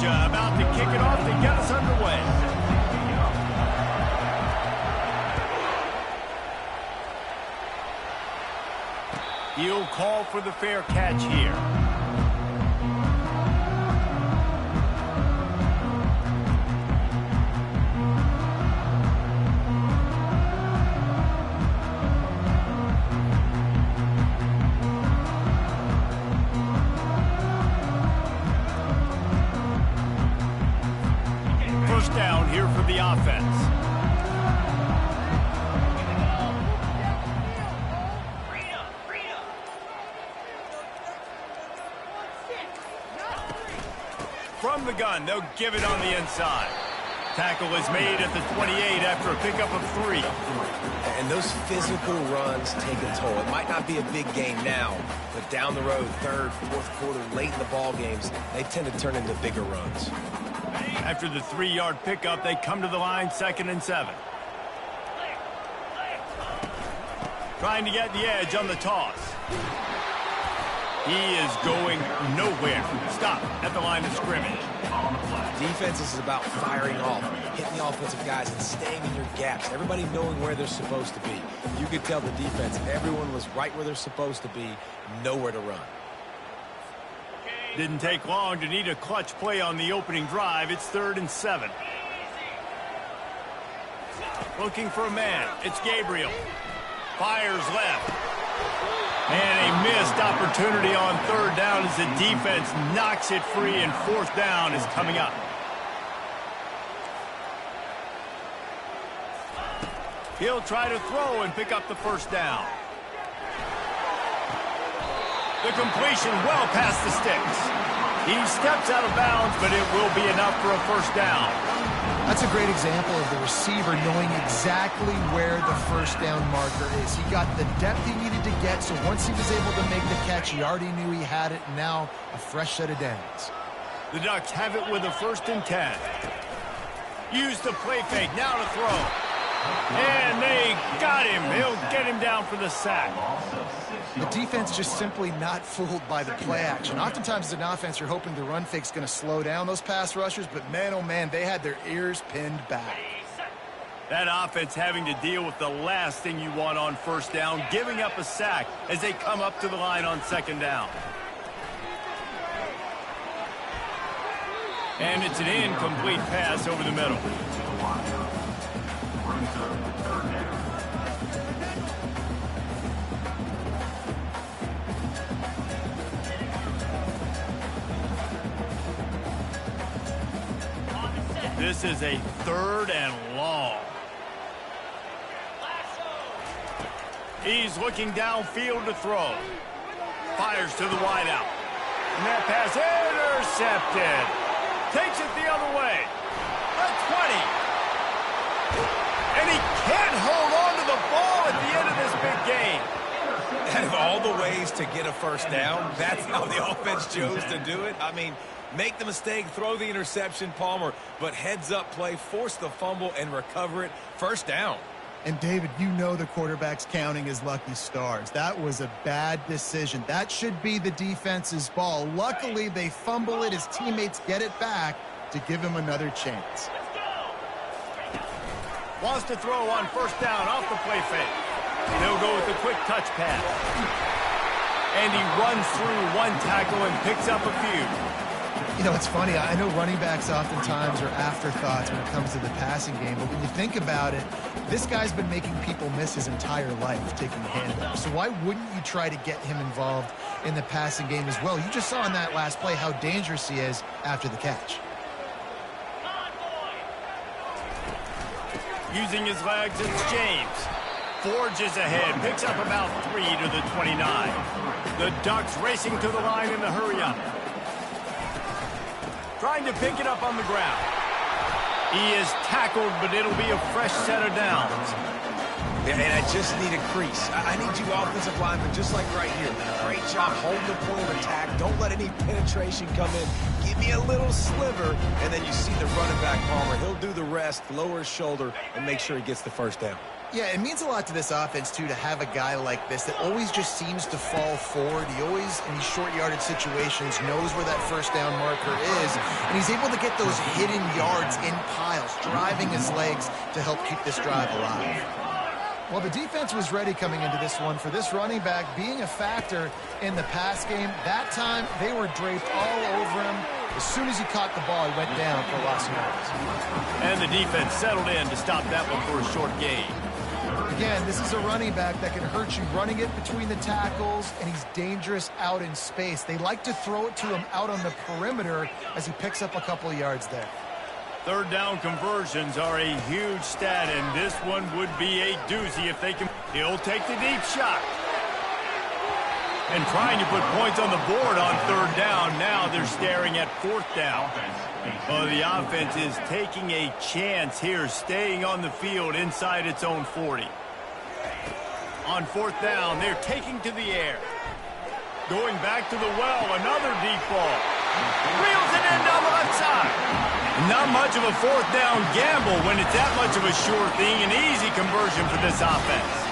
Georgia about to kick it off to get us underway. He'll call for the fair catch here. First down here for the offense. From the gun, they'll give it on the inside. Tackle is made at the 28 after a pickup of 3. And those physical runs take a toll. It might not be a big game now, but down the road, third, fourth quarter, late in the ball games, they tend to turn into bigger runs. After the 3-yard pickup, they come to the line, 2nd and 7. Trying to get the edge on the toss. He is going nowhere. Stop at the line of scrimmage. Defense is about firing off, hitting the offensive guys and staying in your gaps. Everybody knowing where they're supposed to be. You could tell the defense, everyone was right where they're supposed to be, nowhere to run. Didn't take long to need a clutch play on the opening drive. It's 3rd and 7. Looking for a man. It's Gabriel. Fires left. And a missed opportunity on 3rd down as the defense knocks it free, and 4th down is coming up. He'll try to throw and pick up the 1st down. The completion well past the sticks. He steps out of bounds, but it will be enough for a 1st down. That's a great example of the receiver knowing exactly where the 1st down marker is. He got the depth he needed to get, so once he was able to make the catch, he already knew he had it, and now a fresh set of downs. The Ducks have it with a 1st and 10. Use the play fake, now to throw. And they got him. He'll get him down for the sack. The defense just simply not fooled by the play action. Oftentimes as an offense, you're hoping the run fake's going to slow down those pass rushers, but man, oh man, they had their ears pinned back. That offense having to deal with the last thing you want on 1st down, giving up a sack as they come up to the line on 2nd down. And it's an incomplete pass over the middle. This is a 3rd and long. He's looking downfield to throw. Fires to the wideout. And that pass intercepted. Takes it the other way. The 20. And he can't hold on to the ball at the end of this big game. Out of all the ways to get a 1st down, that's how the offense chose to do it. I mean, make the mistake, throw the interception, Palmer, but heads-up play, force the fumble, and recover it. 1st down. And, David, you know the quarterback's counting his lucky stars. That was a bad decision. That should be the defense's ball. Luckily, they fumble it. His teammates get it back to give him another chance. Wants to throw on 1st down off the play fake. He'll go with a quick touch pass. And he runs through one tackle and picks up a few. You know, it's funny. I know running backs oftentimes are afterthoughts when it comes to the passing game, but when you think about it, this guy's been making people miss his entire life taking handoffs. So why wouldn't you try to get him involved in the passing game as well? You just saw in that last play how dangerous he is after the catch. Using his legs, it's James. Forges ahead, picks up about 3 to the 29. The Ducks racing to the line in the hurry-up. Trying to pick it up on the ground. He is tackled, but it'll be a fresh set of downs. And I just need a crease. I need you offensive linemen, just like right here. Great job holding the point of attack. Don't let any penetration come in. Give me a little sliver, and then you see the running back, Palmer. He'll do the rest, lower his shoulder, and make sure he gets the 1st down. Yeah, it means a lot to this offense, too, to have a guy like this that always just seems to fall forward. He always, in these short yardage situations, knows where that first down marker is, and he's able to get those hidden yards in piles, driving his legs to help keep this drive alive. Well, the defense was ready coming into this one for this running back being a factor in the pass game. That time, they were draped all over him. As soon as he caught the ball, he went down for loss of yards. And the defense settled in to stop that one for a short gain. Again, this is a running back that can hurt you running it between the tackles, and he's dangerous out in space. They like to throw it to him out on the perimeter as he picks up a couple of yards there. Third down conversions are a huge stat, and this one would be a doozy if they can. He'll take the deep shot. And trying to put points on the board on third down. Now they're staring at fourth down. Well, the offense is taking a chance here, staying on the field inside its own 40. On fourth down, they're taking to the air. Going back to the well, another deep ball. Reels it in down the left side. Not much of a fourth down gamble when it's that much of a sure thing, an easy conversion for this offense.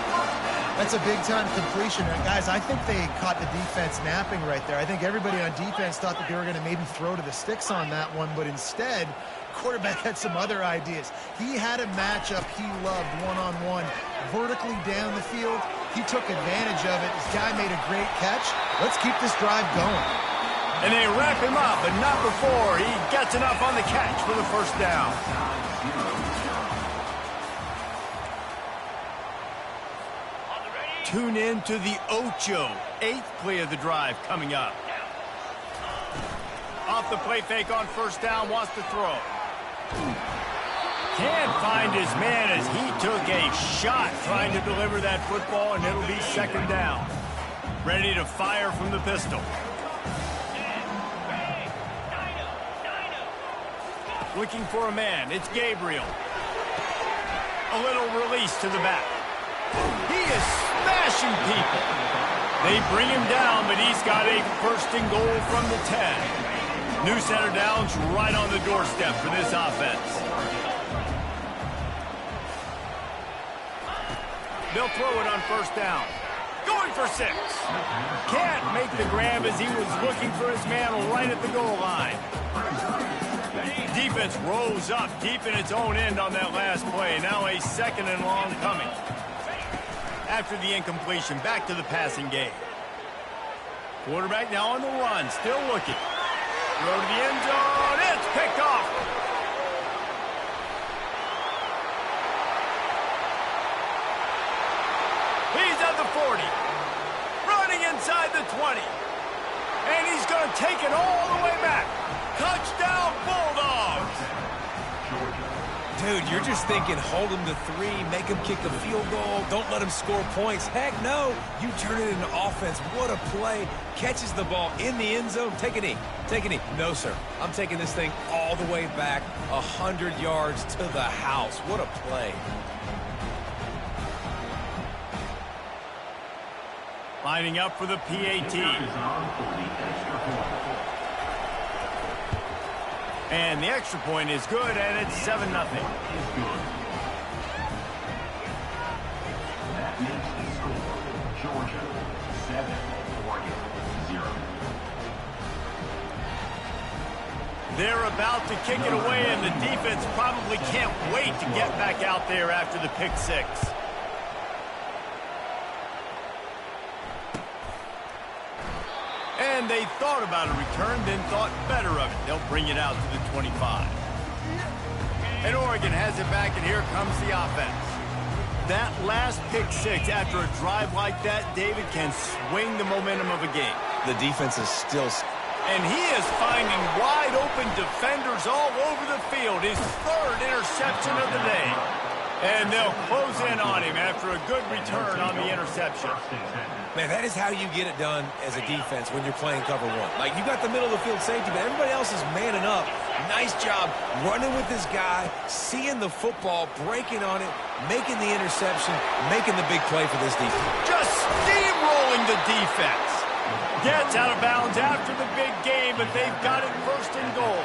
That's a big-time completion. And guys, I think they caught the defense napping right there. I think everybody on defense thought that they were going to maybe throw to the sticks on that one, but instead, quarterback had some other ideas. He had a matchup he loved one-on-one, vertically down the field. He took advantage of it. This guy made a great catch. Let's keep this drive going. And they wrap him up, but not before he gets enough on the catch for the first down. Tune in to the Ocho, 8th play of the drive coming up. Off the play fake on first down, wants to throw. Can't find his man as he took a shot trying to deliver that football, and it'll be second down. Ready to fire from the pistol. Looking for a man, it's Gabriel. A little release to the back. He is smashing people. They bring him down, but he's got a first and goal from the 10. New center downs right on the doorstep for this offense. They'll throw it on first down. Going for 6. Can't make the grab as he was looking for his man right at the goal line. Defense rose up deep in its own end on that last play. Now a second and long coming. After the incompletion, back to the passing game. Quarterback now on the run, still looking. Throw to the end zone, it's picked off. He's at the 40. Running inside the 20. And he's going to take it all the way back. Touchdown, Bulldogs! Dude, you're just thinking, hold him to 3, make him kick a field goal, don't let him score points. Heck no, you turn it into offense. What a play. Catches the ball in the end zone. Take a knee. Take a knee. No, sir. I'm taking this thing all the way back 100 yards to the house. What a play. Lining up for the PAT. And the extra point is good, and it's 7-0. That makes the score Georgia 7, Oregon 0. They're about to kick it away, and the defense probably can't wait to get back out there after the pick 6. And they thought about a return, then thought better of it. They'll bring it out to the 25. And Oregon has it back, and here comes the offense. That last pick 6 after a drive like that, David, can swing the momentum of a game. The defense is still... And he is finding wide-open defenders all over the field. His 3rd interception of the day. And they'll close in on him after a good return on the interception. Man, that is how you get it done as a defense when you're playing cover 1. Like, you got the middle of the field safety, but everybody else is manning up. Nice job running with this guy, seeing the football, breaking on it, making the interception, making the big play for this defense. Just steamrolling the defense. Gets out of bounds after the big game, but they've got it first and goal.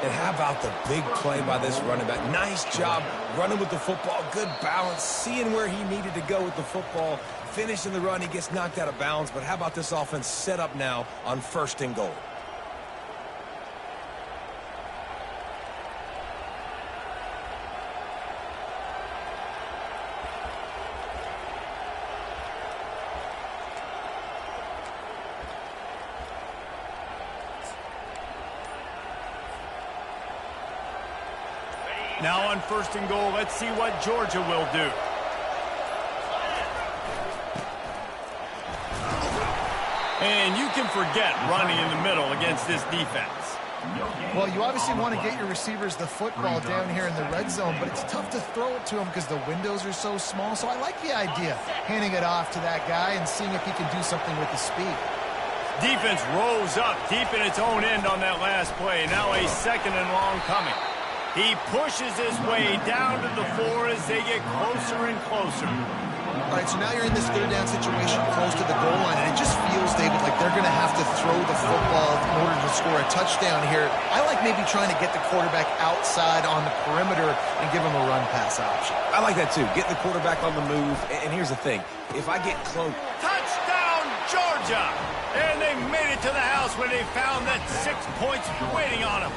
And how about the big play by this running back? Nice job running with the football. Good balance, seeing where he needed to go with the football. Finishing the run, he gets knocked out of bounds. But how about this offense set up now on first and goal? Now on first and goal, let's see what Georgia will do. And you can forget running in the middle against this defense. Well, you obviously want to get your receivers the football down here in the red zone, but it's tough to throw it to them because the windows are so small. So I like the idea, handing it off to that guy and seeing if he can do something with the speed. Defense rose up deep in its own end on that last play. Now a second and long coming. He pushes his way down to the 4 as they get closer and closer. All right, so now you're in this third down situation close to the goal line, and it just feels, David, like they're going to have to throw the football in order to score a touchdown here. I like maybe trying to get the quarterback outside on the perimeter and give him a run-pass option. I like that, too. Get the quarterback on the move. And here's the thing. If I get close... Touchdown, Georgia! And they made it to the house when they found that 6 points waiting on them.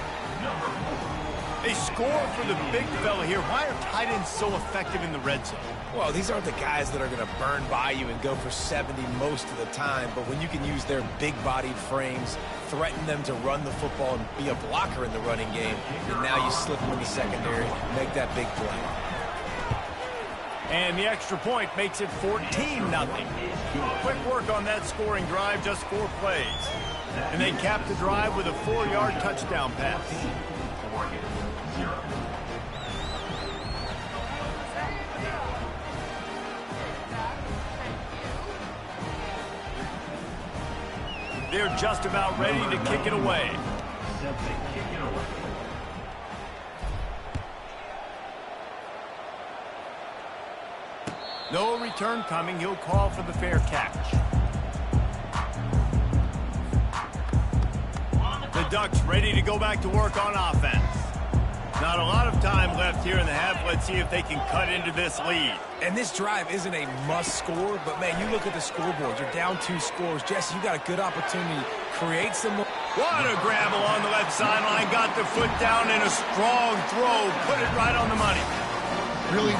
They score for the big fella here. Why are tight ends so effective in the red zone? Well, these aren't the guys that are going to burn by you and go for 70 most of the time, but when you can use their big-bodied frames, threaten them to run the football and be a blocker in the running game, and now you slip them in the secondary, make that big play. And the extra point makes it 14-0. Quick work on that scoring drive, just 4 plays. And they cap the drive with a 4-yard touchdown pass. They're just about ready to kick it away. No return coming. He'll call for the fair catch. The Ducks ready to go back to work on offense. Not a lot of time left here in the half. Let's see if they can cut into this lead. And this drive isn't a must score, but, man, you look at the scoreboard. You're down 2 scores. Jesse, you got a good opportunity. Create some more. What a grab along the left sideline. Got the foot down in a strong throw. Put it right on the money. Really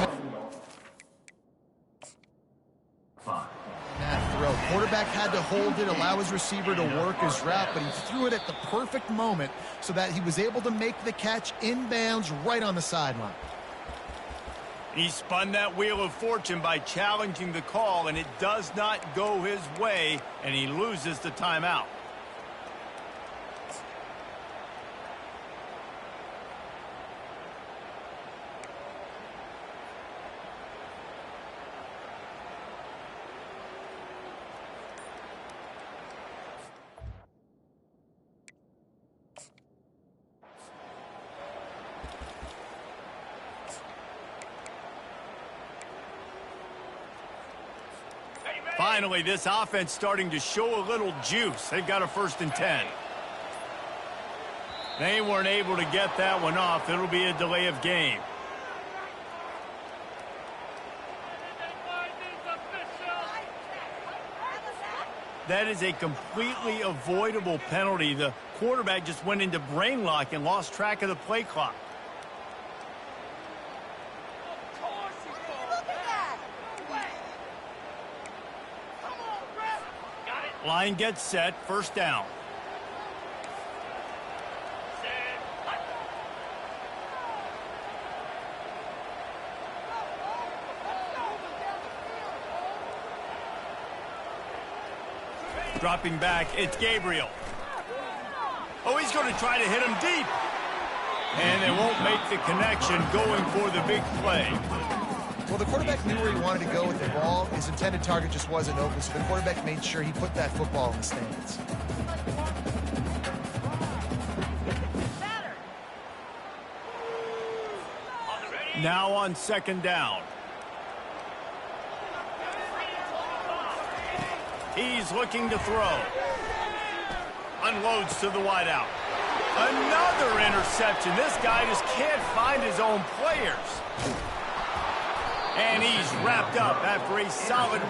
that throw. Quarterback had to hold it, allow his receiver to work his route, but he threw it at the perfect moment so that he was able to make the catch inbounds right on the sideline. He spun that wheel of fortune by challenging the call, and it does not go his way, and he loses the timeout. Finally, this offense starting to show a little juice. They've got a 1st and 10. They weren't able to get that one off. It'll be a delay of game. That is a completely avoidable penalty. The quarterback just went into brain lock and lost track of the play clock. Line gets set, 1st down. Dropping back, it's Gabriel. Oh, he's going to try to hit him deep. And they won't make the connection going for the big play. Well, the quarterback knew where he wanted to go with the ball. His intended target just wasn't open, so the quarterback made sure he put that football in the stands. Now on 2nd down. He's looking to throw. Unloads to the wideout. Another interception. This guy just can't find his own players. And he's wrapped up after a solid...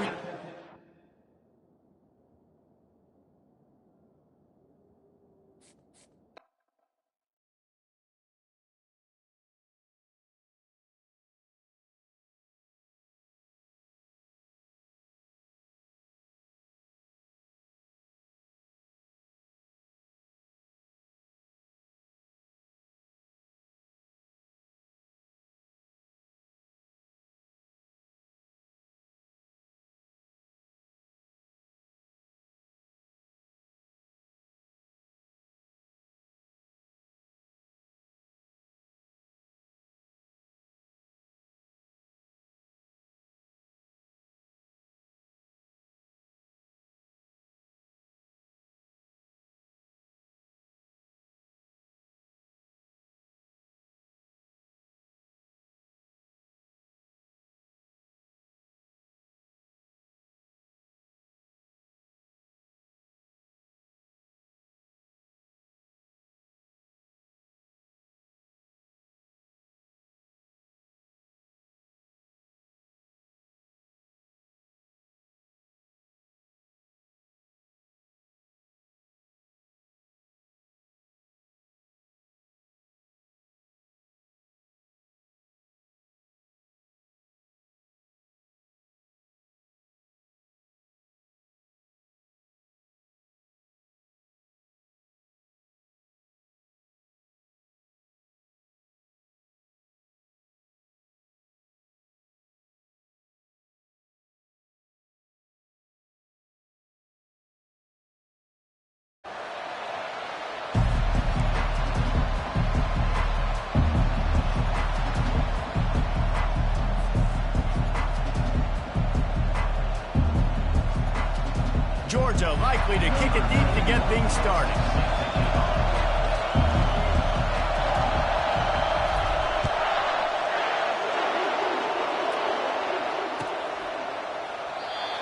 Georgia likely to kick it deep to get things started.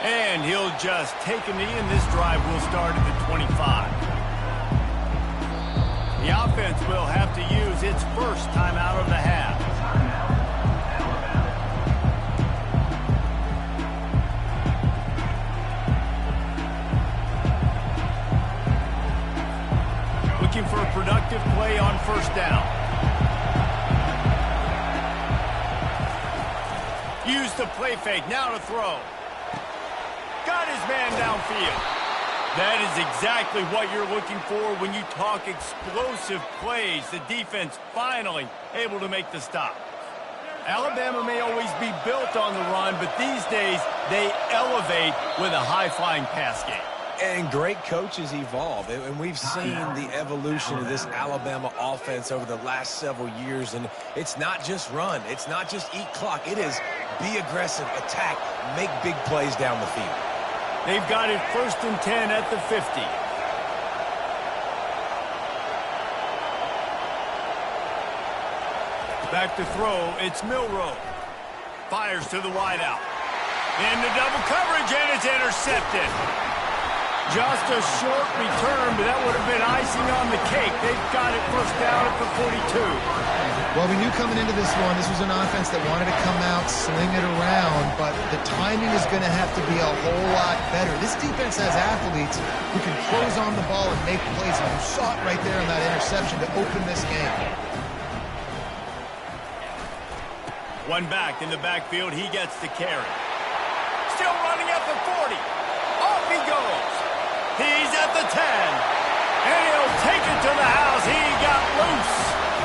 And he'll just take a knee, and this drive will start at the 25. The offense will have to use its first timeout of the half. Looking for a productive play on first down. Use the play fake, now to throw. Got his man downfield. That is exactly what you're looking for when you talk explosive plays. The defense finally able to make the stop. Alabama may always be built on the run, but these days they elevate with a high-flying pass game. And great coaches evolve, and we've seen the evolution of this Alabama offense over the last several years, and it's not just run, it's not just eat clock, it is be aggressive, attack, make big plays down the field. They've got it 1st and 10 at the 50. Back to throw, it's Milroe. Fires to the wideout. Into double coverage, and it's intercepted. Just a short return, but that would have been icing on the cake. They've got it 1st down at the 42. Well, we knew coming into this one, this was an offense that wanted to come out, sling it around, but the timing is going to have to be a whole lot better. This defense has athletes who can close on the ball and make plays, and you saw it right there in that interception to open this game. One back in the backfield, he gets the carry. Still running at the 40. Off he goes. He's at the 10. And he'll take it to the house. He got loose.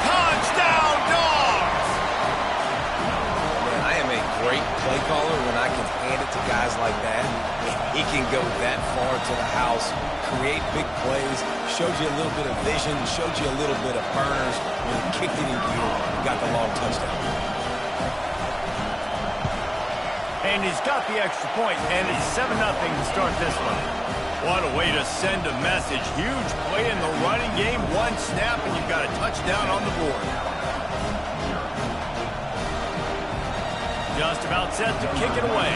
Touchdown, Dogs! Man, I am a great play caller when I can hand it to guys like that. He can go that far to the house, create big plays, showed you a little bit of vision, showed you a little bit of burners, and kicked it in gear, got the long touchdown. And he's got the extra point, and it's 7-0 to start this one. What a way to send a message. Huge play in the running game. One snap, and you've got a touchdown on the board. Just about set to kick it away.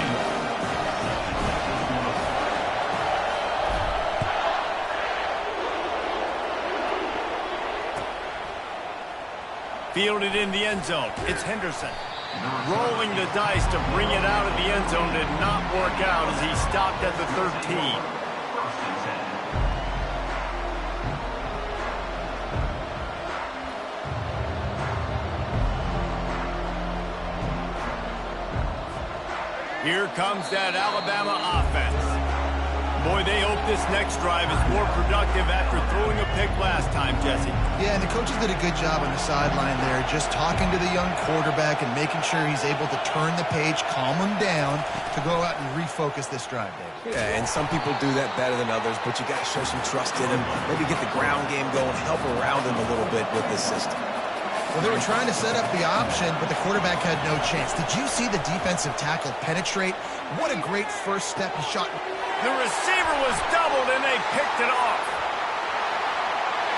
Fielded in the end zone. It's Henderson. Rolling the dice to bring it out of the end zone did not work out as he stopped at the 13. Here comes that Alabama offense. Boy, they hope this next drive is more productive after throwing a pick last time, Jesse. Yeah, and the coaches did a good job on the sideline there, just talking to the young quarterback and making sure he's able to turn the page, calm him down to go out and refocus this drive, Dave. Yeah, and some people do that better than others, but you got to show some trust in him. Maybe get the ground game going, help around him a little bit with this system. Well, they were trying to set up the option, but the quarterback had no chance. Did you see the defensive tackle penetrate? What a great first step he shot. The receiver was doubled, and they picked it off.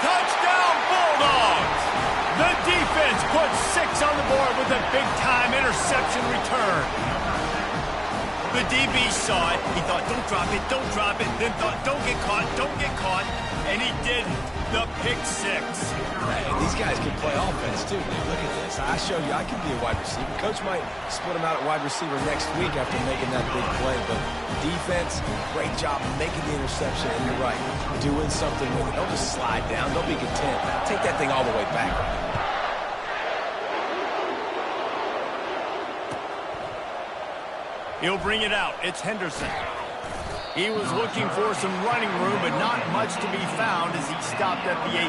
Touchdown, Bulldogs! The defense puts 6 on the board with a big-time interception return. The DB saw it. He thought, don't drop it, then thought, don't get caught, and he didn't. The pick 6. And these guys can play offense, too. Look at this. I showed you I can be a wide receiver. Coach might split him out at wide receiver next week after making that big play. But defense, great job making the interception. And you're right, doing something with it. Don't just slide down. Don't be content. Take that thing all the way back. He'll bring it out. It's Henderson. He was looking for some running room, but not much to be found as he stopped at the 18.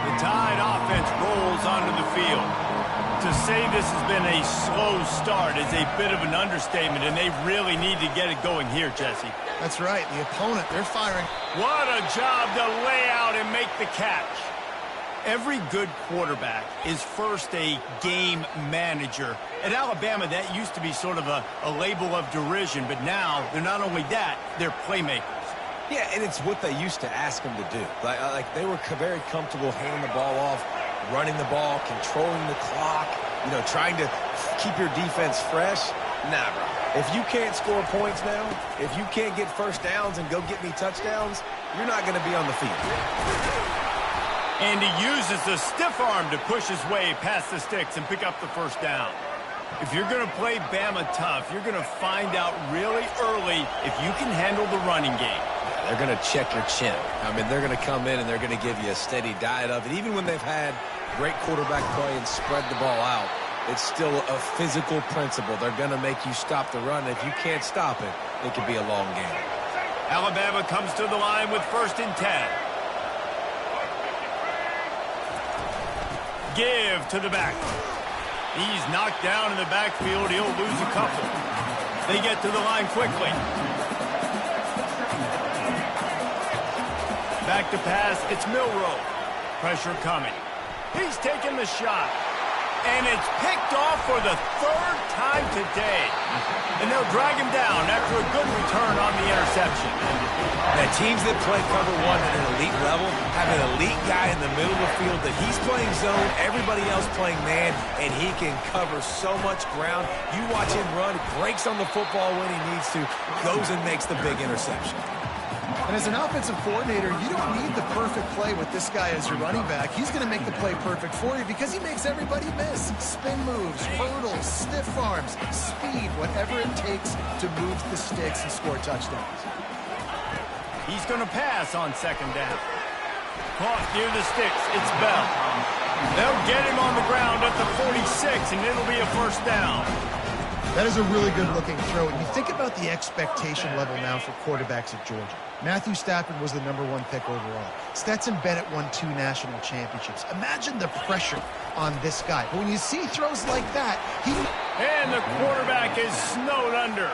The Tide offense rolls onto the field. To say this has been a slow start is a bit of an understatement, and they really need to get it going here, Jesse. That's right. The opponent, they're firing. What a job to lay out and make the catch. Every good quarterback is first a game manager. At Alabama, that used to be sort of a label of derision, but now they're not only that, they're playmakers. Yeah, and it's what they used to ask them to do. Like they were very comfortable handing the ball off, running the ball, controlling the clock, trying to keep your defense fresh. Nah, bro. If you can't score points now, if you can't get first downs and go get me touchdowns, you're not going to be on the field. And he uses the stiff arm to push his way past the sticks and pick up the first down. If you're going to play Bama tough, you're going to find out really early if you can handle the running game. They're going to check your chin. I mean, they're going to come in and they're going to give you a steady diet of it. Even when they've had great quarterback play and spread the ball out, it's still a physical principle. They're going to make you stop the run. If you can't stop it, it could be a long game. Alabama comes to the line with 1st and 10. Give to the back. He's knocked down in the backfield. He'll lose a couple. They get to the line quickly. Back to pass. It's Milroe. Pressure coming. He's taking the shot. And it's picked off for the 3rd time today. And they'll drag him down after a good return on the interception. Now, teams that play cover 1 at an elite level have an elite guy in the middle of the field that he's playing zone, everybody else playing man, and he can cover so much ground. You watch him run, breaks on the football when he needs to, goes and makes the big interception. And as an offensive coordinator, you don't need the perfect play with this guy as your running back. He's going to make the play perfect for you because he makes everybody miss. Spin moves, hurdles, stiff arms, speed, whatever it takes to move the sticks and score touchdowns. He's going to pass on 2nd down. Caught near the sticks. It's Bell. They'll get him on the ground at the 46, and it'll be a 1st down. That is a really good-looking throw. And you think about the expectation level now for quarterbacks at Georgia. Matthew Stafford was the #1 pick overall. Stetson Bennett won 2 national championships. Imagine the pressure on this guy. But when you see throws like that, And the quarterback is snowed under.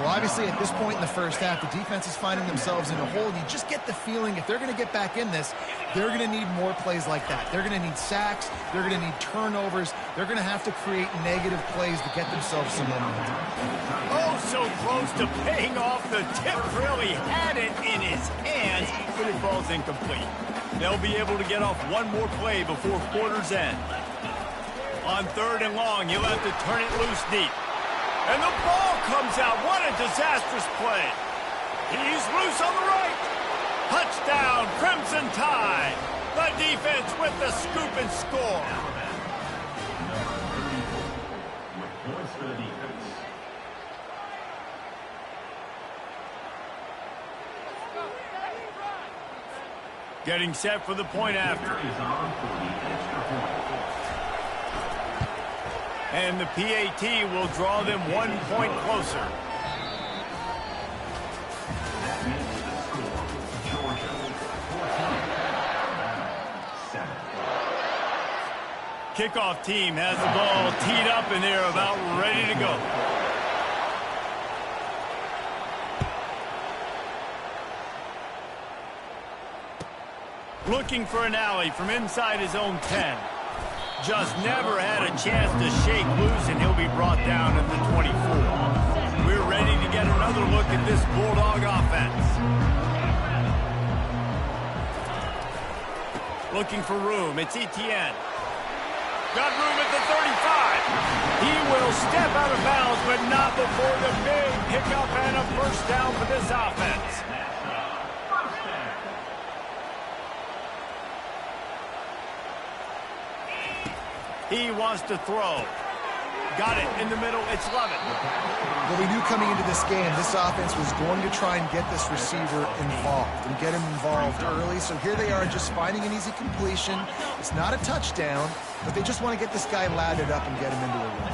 Well, obviously, at this point in the first half, the defense is finding themselves in a hole. You just get the feeling if they're going to get back in this, they're going to need more plays like that. They're going to need sacks. They're going to need turnovers. They're going to have to create negative plays to get themselves some momentum. Oh, so close to paying off. The tip really had it in his hands, but it falls incomplete. They'll be able to get off one more play before quarter's end. On 3rd and long, he'll have to turn it loose deep. And the ball comes out. What a disastrous play. He's loose on the right. Touchdown, Crimson Tide. The defense with the scoop and score. With points for the defense. Getting set for the point after. And the PAT will draw them 1 point closer. That makes the score Georgia 14, 7. Kickoff team has the ball teed up and they're about ready to go. Looking for an alley from inside his own 10. Just never had a chance to shake loose, and he'll be brought down at the 24. We're ready to get another look at this Bulldog offense. Looking for room. It's Etienne. Got room at the 35. He will step out of bounds, but not before the big pickup and a first down for this offense. He wants to throw. Got it in the middle. It's Lovett. Well, we knew coming into this game, this offense was going to try and get this receiver involved and get him involved early. So here they are just finding an easy completion. It's not a touchdown, but they just want to get this guy lathered up and get him into a run.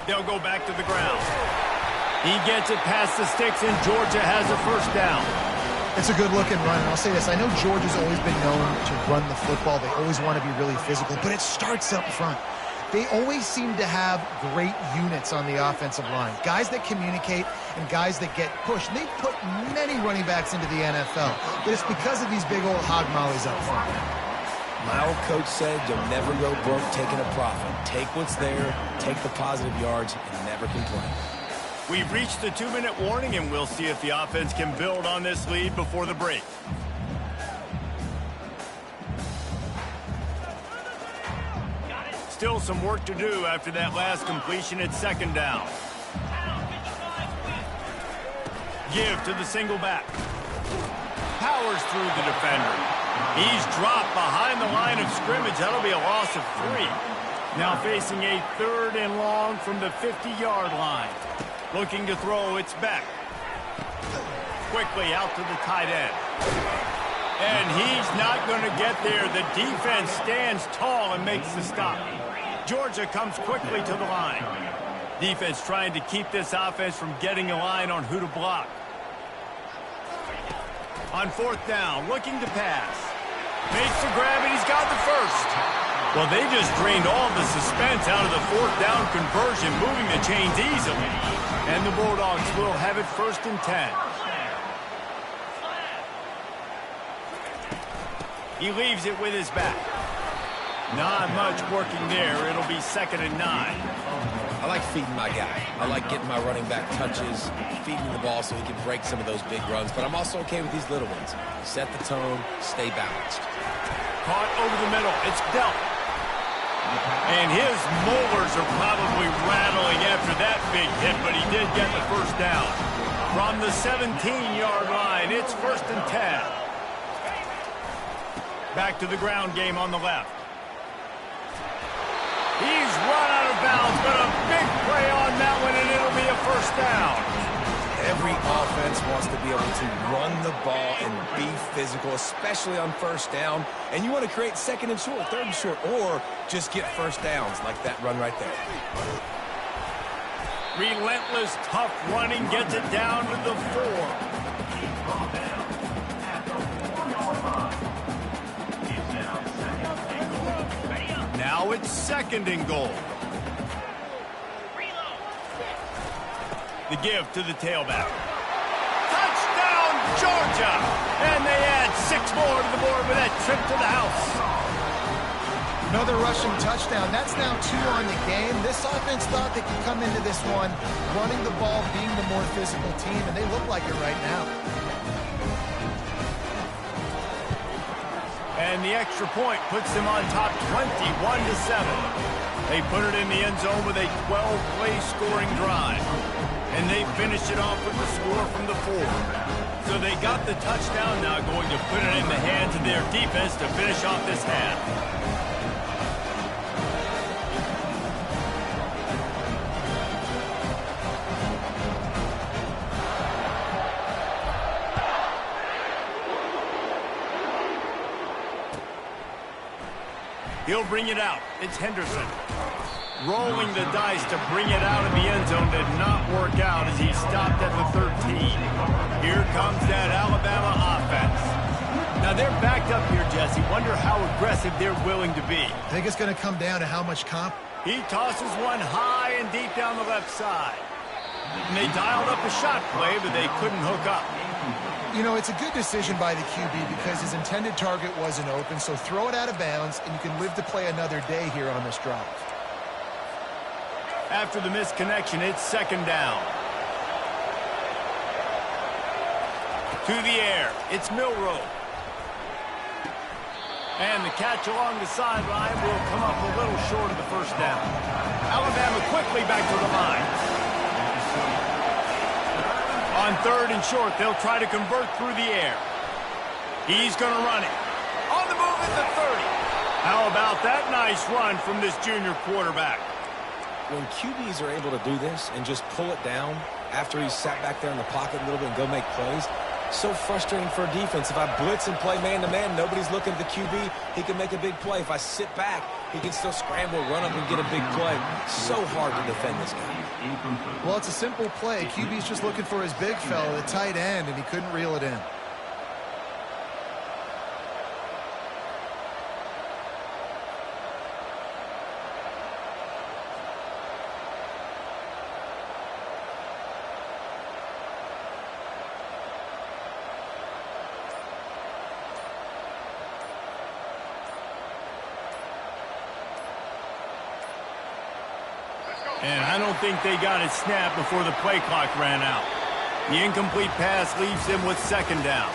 They'll go back to the ground. He gets it past the sticks, and Georgia has a first down. It's a good-looking run, and I'll say this. I know Georgia's always been known to run the football. They always want to be really physical, but it starts up front. They always seem to have great units on the offensive line. Guys that communicate and guys that get pushed. And they've put many running backs into the NFL, but it's because of these big old hog mollies up front. My old coach said you'll never go broke taking a profit. Take what's there, take the positive yards, and never complain. We've reached the 2-minute warning, and we'll see if the offense can build on this lead before the break. Still some work to do after that last completion at 2nd down. Give to the single back. Powers through the defender. He's dropped behind the line of scrimmage. That'll be a loss of 3. Now facing a 3rd and long from the 50-yard line. Looking to throw, it's back. Quickly out to the tight end. And he's not going to get there. The defense stands tall and makes the stop. Georgia comes quickly to the line. Defense trying to keep this offense from getting a line on who to block. On 4th down, looking to pass. Makes the grab, and he's got the first. Well, they just drained all the suspense out of the 4th down conversion, moving the chains easily. And the Bulldogs will have it 1st and 10. He leaves it with his back. Not much working there. It'll be 2nd and 9. I like feeding my guy. I like getting my running back touches, feeding the ball so he can break some of those big runs. But I'm also okay with these little ones. Set the tone, stay balanced. Caught over the middle. It's dealt. And his molars are probably rattling after that big hit, but he did get the first down. From the 17-yard line, it's 1st and 10. Back to the ground game on the left. He's run out of bounds, but a big play on that one, and it'll be a first down. Every offense wants to be able to run the ball and be physical, especially on 1st down. And you want to create 2nd and short, 3rd and short, or just get first downs like that run right there. Relentless, tough running gets it down to the 4. Now it's 2nd and goal. The give to the tailback. Touchdown, Georgia! And they add 6 more to the board with that trip to the house. Another rushing touchdown. That's now 2 on the game. This offense thought they could come into this one running the ball, being the more physical team, and they look like it right now. And the extra point puts them on top 21-7. They put it in the end zone with a 12-play scoring drive. And they finished it off with the score from the 4. So they got the touchdown, now going to put it in the hands of their defense to finish off this half. He'll bring it out. It's Henderson. Rolling the dice to bring it out of the end zone did not work out as he stopped at the 13. Here comes that Alabama offense. Now they're backed up here, Jesse. Wonder how aggressive they're willing to be. I think it's going to come down to how much comp. He tosses one high and deep down the left side. And they dialed up a shot play, but they couldn't hook up. You know, it's a good decision by the QB because his intended target wasn't open, so throw it out of bounds, and you can live to play another day here on this drive. After the missed connection, it's second down. To the air, it's Milrow. And the catch along the sideline will come up a little short of the first down. Alabama quickly back to the line. On third and short, they'll try to convert through the air. He's going to run it. On the move at the 30. How about that nice run from this junior quarterback? When QBs are able to do this and just pull it down after he's sat back there in the pocket a little bit and go make plays, so frustrating for a defense. If I blitz and play man-to-man, nobody's looking at the QB, he can make a big play. If I sit back, he can still scramble, run up, and get a big play. So hard to defend this guy. Well, it's a simple play. QB's just looking for his big fella, the tight end, and he couldn't reel it in. And I don't think they got it snapped before the play clock ran out. The incomplete pass leaves them with second down.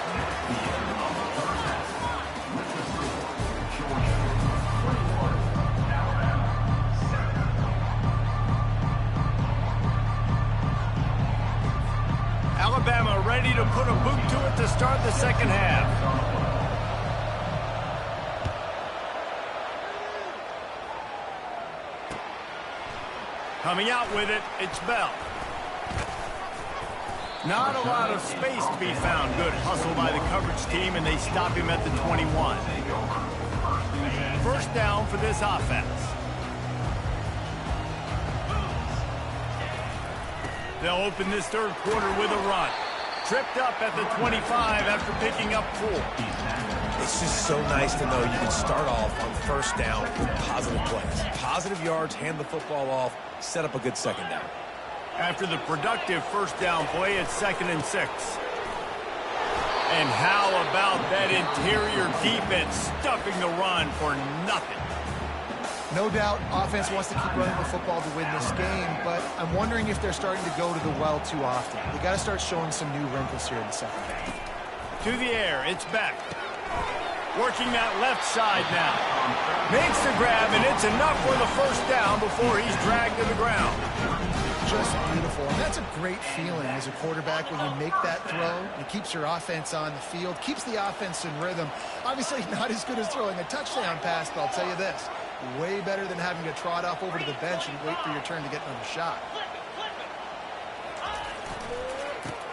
Alabama ready to put a boot to it to start the second half. Coming out with it, it's Bell. Not a lot of space to be found. Good hustle by the coverage team, and they stop him at the 21. First down for this offense. They'll open this third quarter with a run. Tripped up at the 25 after picking up 4. It's just so nice to know you can start off on first down with positive plays. Positive yards, hand the football off, set up a good second down. After the productive first down play, it's 2nd and 6. And how about that interior defense stuffing the run for nothing? No doubt, offense wants to keep running the football to win this game, but I'm wondering if they're starting to go to the well too often. They got to start showing some new wrinkles here in the second half. To the air, it's back. Working that left side now. Makes the grab, and it's enough for the first down before he's dragged to the ground. Just beautiful. And that's a great feeling as a quarterback when you make that throw. It keeps your offense on the field, keeps the offense in rhythm. Obviously not as good as throwing a touchdown pass, but I'll tell you this, way better than having to trot off over to the bench and wait for your turn to get another shot.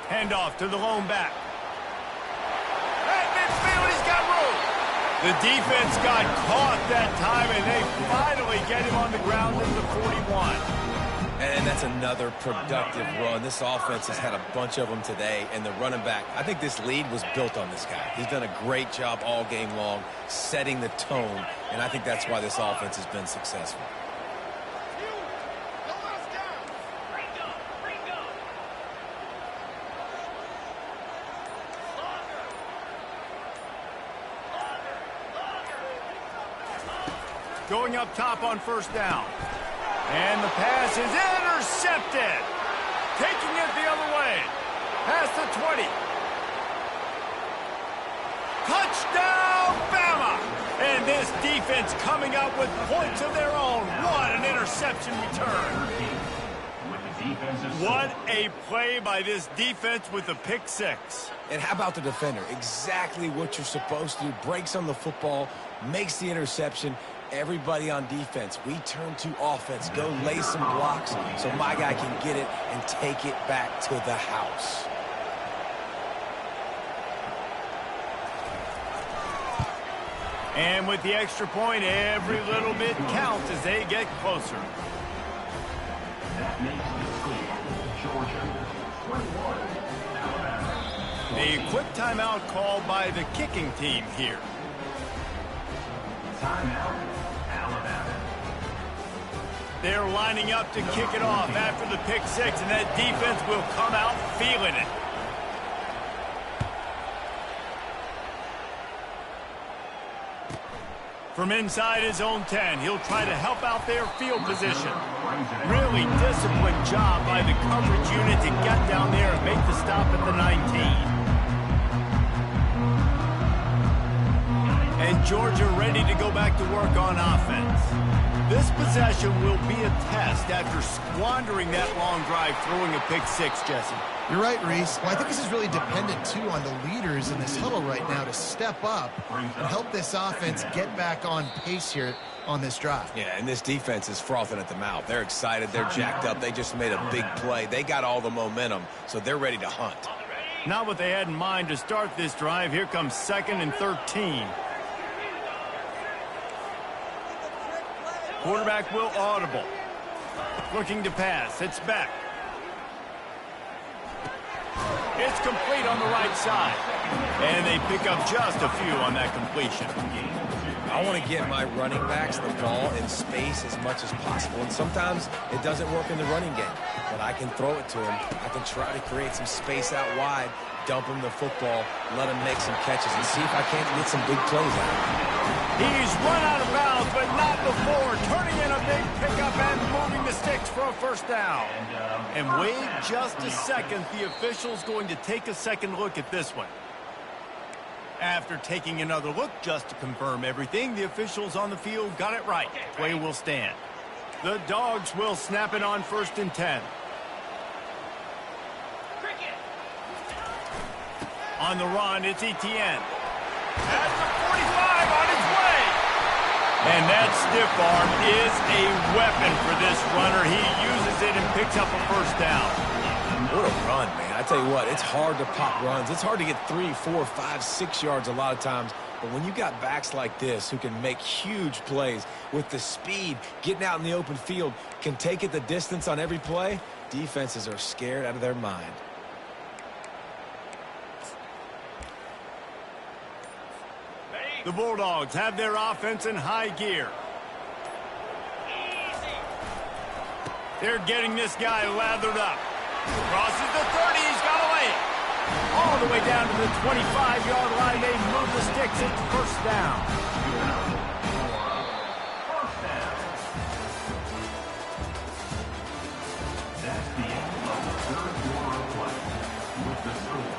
Handoff to the lone back. At midfield, he's got room. The defense got caught that time, and they finally get him on the ground at the 41. And that's another productive run. This offense has had a bunch of them today, and the running back, I think this lead was built on this guy. He's done a great job all game long setting the tone, and I think that's why this offense has been successful. Going up top on first down. And the pass is intercepted. Taking it the other way. Past the 20. Touchdown, Bama! And this defense coming up with points of their own. What an interception return. What a play by this defense with a pick six. And how about the defender? Exactly what you're supposed to do. Breaks on the football, makes the interception. Everybody on defense, we turn to offense. Go lay some blocks so my guy can get it and take it back to the house. And with the extra point, every little bit counts as they get closer. That makes the score Georgia 21, Alabama. A quick timeout called by the kicking team here. Timeout, Alabama. They're lining up to kick it off after the pick six, and that defense will come out feeling it. From inside his own 10, he'll try to help out their field position. Really disciplined job by the coverage unit to get down there and make the stop at the 19. And Georgia ready to go back to work on offense. This possession will be a test after squandering that long drive throwing a pick six, Jesse. You're right, Reese. Well, I think this is really dependent, too, on the leaders in this huddle right now to step up and help this offense get back on pace here on this drive. Yeah, and this defense is frothing at the mouth. They're excited. They're jacked up. They just made a big play. They got all the momentum, so they're ready to hunt. Not what they had in mind to start this drive. Here comes 2nd and 13. Quarterback will audible. Looking to pass. It's back. It's complete on the right side. And they pick up just a few on that completion. I want to get my running backs the ball in space as much as possible. And sometimes it doesn't work in the running game. But I can throw it to him. I can try to create some space out wide, dump him the football, let him make some catches, and see if I can't get some big plays out of him. He's run out of bounds, but not before. Turning in a big pickup and moving the sticks for a first down. And wait just a second. The official's going to take a second look at this one. After taking another look just to confirm everything, the officials on the field got it right. Play will stand. The Dogs will snap it on 1st and 10. On the run, it's Etienne. That's the 45 on its way. And that stiff arm is a weapon for this runner. He uses it and picks up a first down. What a run, man. I tell you what, it's hard to pop runs. It's hard to get 3, 4, 5, 6 yards a lot of times. But when you got backs like this who can make huge plays with the speed, getting out in the open field, can take it the distance on every play, defenses are scared out of their mind. The Bulldogs have their offense in high gear. They're getting this guy lathered up. Crosses the 30, he's got away. All the way down to the 25-yard line. They move the sticks. It's first down. That's the end of the third quarter of play. With the score,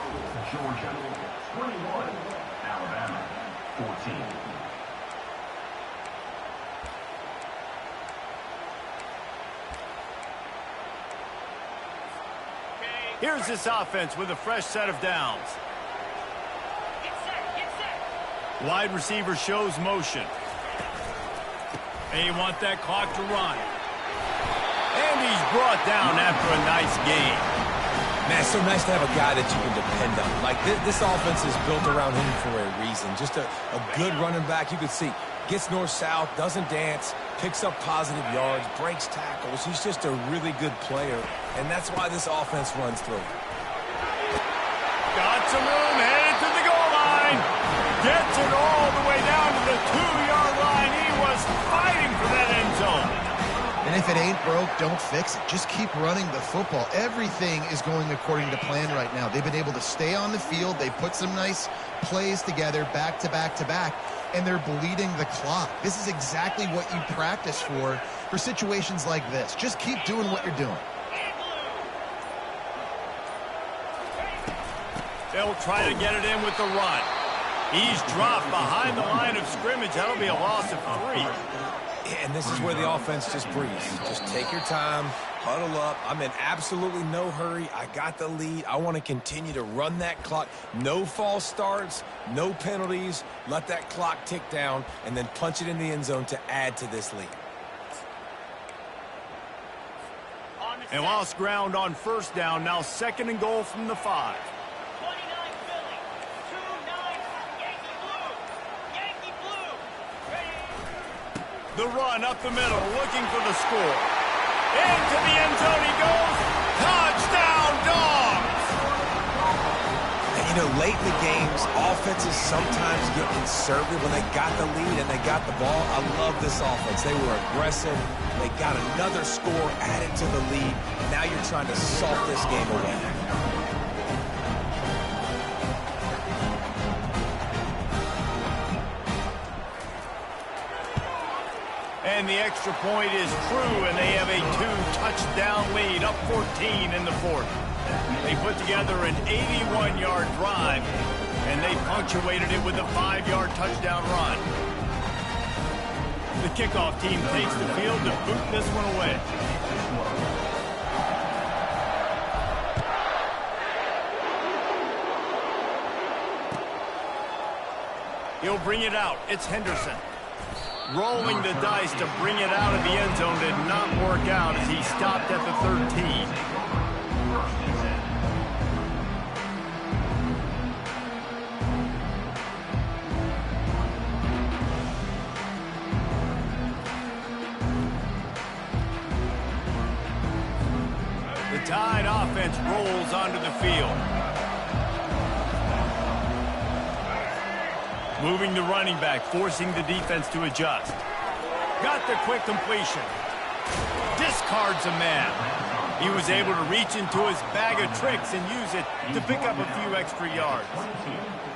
Georgia 21, Alabama 14. Here's this offense with a fresh set of downs. Wide receiver shows motion. They want that clock to run. And he's brought down after a nice gain. Man, it's so nice to have a guy that you can depend on. Like, this offense is built around him for a reason. Just a good running back. You can see, gets north-south, doesn't dance, picks up positive yards, breaks tackles. He's just a really good player, and that's why this offense runs through. Got some room, headed to the goal line. Gets it all the way down to the 2-yard line. He was fighting for that end zone. And if it ain't broke, don't fix it. Just keep running the football. Everything is going according to plan right now. They've been able to stay on the field. They put some nice plays together back to back to back, and they're bleeding the clock. This is exactly what you practice for situations like this. Just keep doing what you're doing. They'll try to get it in with the run. He's dropped behind the line of scrimmage. That'll be a loss of 3. And this is where the offense just breathes. Just take your time, huddle up. I'm in absolutely no hurry. I got the lead. I want to continue to run that clock. No false starts, no penalties. Let that clock tick down, and then punch it in the end zone to add to this lead. And lost ground on first down. Now 2nd and goal from the 5. The run up the middle, looking for the score. Into the end zone he goes. Touchdown, Dogs! And you know, late in the games, offenses sometimes get conservative when they got the lead and they got the ball. I love this offense. They were aggressive. They got another score added to the lead. Now you're trying to salt this game away. And the extra point is true, and they have a 2-touchdown lead, up 14 in the 4th. They put together an 81-yard drive, and they punctuated it with a 5-yard touchdown run. The kickoff team takes the field to boot this one away. He'll bring it out. It's Henderson. Rolling the dice to bring it out of the end zone did not work out as he stopped at the 13. The Tide offense rolls onto the field. Moving the running back, forcing the defense to adjust. Got the quick completion. Discards a man. He was able to reach into his bag of tricks and use it to pick up a few extra yards.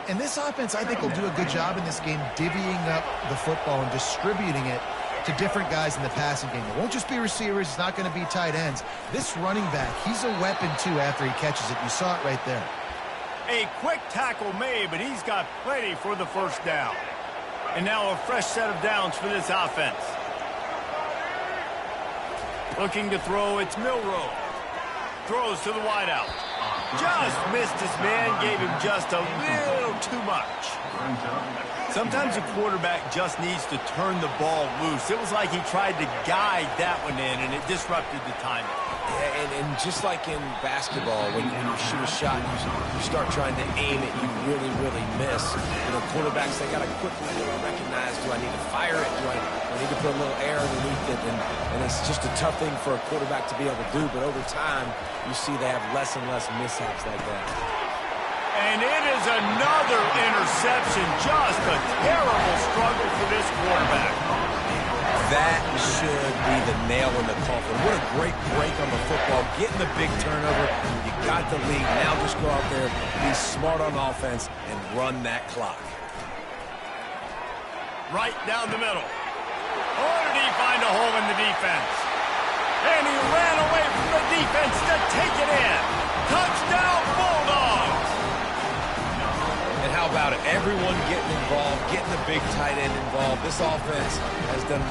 And this offense, I think, will do a good job in this game divvying up the football and distributing it to different guys in the passing game. It won't just be receivers. It's not going to be tight ends. This running back, he's a weapon, too, after he catches it. You saw it right there. A quick tackle made, but he's got plenty for the first down. And now a fresh set of downs for this offense. Looking to throw, it's Milroe. Throws to the wideout. Just missed his man, gave him just a little too much. Sometimes a quarterback just needs to turn the ball loose. It was like he tried to guide that one in, and it disrupted the timing. Yeah, and just like in basketball, when you shoot a shot, you start trying to aim it, you really, really miss. You know, quarterbacks, they got to quickly recognize, do I need to fire it? Do I need to put a little air underneath it? And it's just a tough thing for a quarterback to be able to do. But over time, you see they have less and less mishaps like that. And it is another interception. Just a terrible struggle for this quarterback. That should be the nail in the coffin. What a great break on the football. Getting the big turnover. You got the lead. Now just go out there, be smart on offense, and run that clock. Right down the middle. Or did he find a hole in the defense? And he ran away from the defense to take it in. Touchdown, Bulldogs! And how about it? Everyone getting involved, getting the big tight end involved. This offense has done